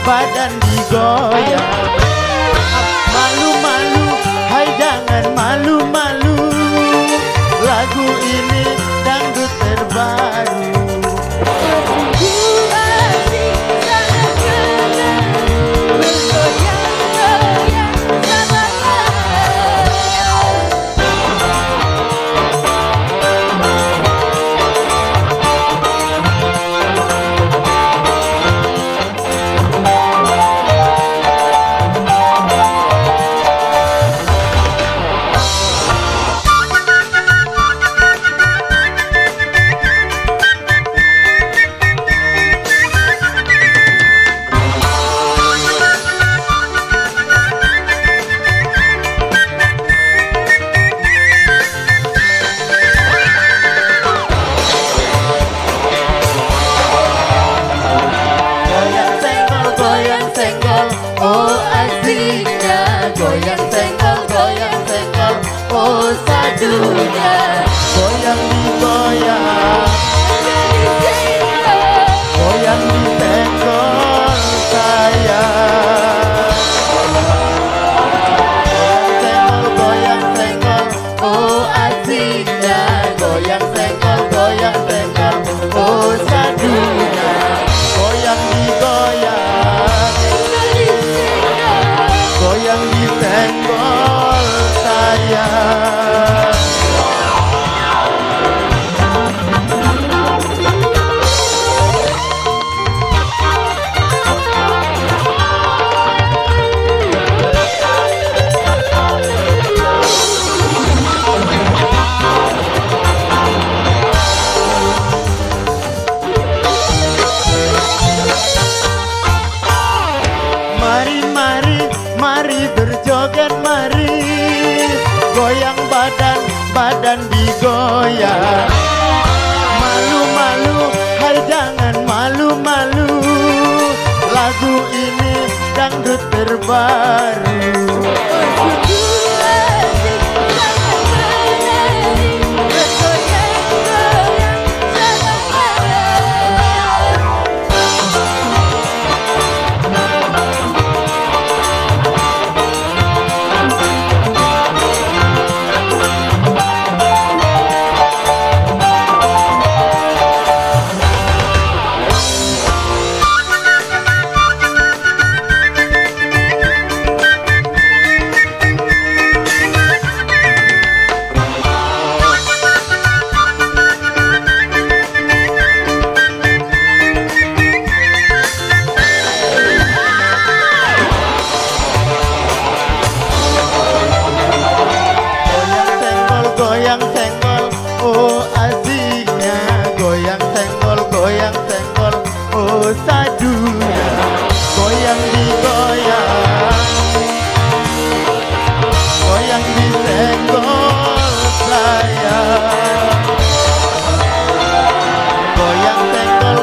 badan digoyang. Malu-malu, hai jangan malu-malu, lagu ini dangdut terbaru. Oh asiknya, goyang senggol, oh sadunya. Goyang digoyang, goyang disenggol sayang. Goyang senggol, oh asiknya. Goyang senggol, oh sadunya. Goyang digoyang, goyang disenggol sayang. Mari berjoget mari, goyang badan digoyang. Malu-malu, hai jangan malu-malu, lagu ini dangdut terbaru. Goyang senggol, oh asiknya. Goyang senggol, oh sadunya. Goyang digoyang, goyang disenggol sayang. Goyang senggol,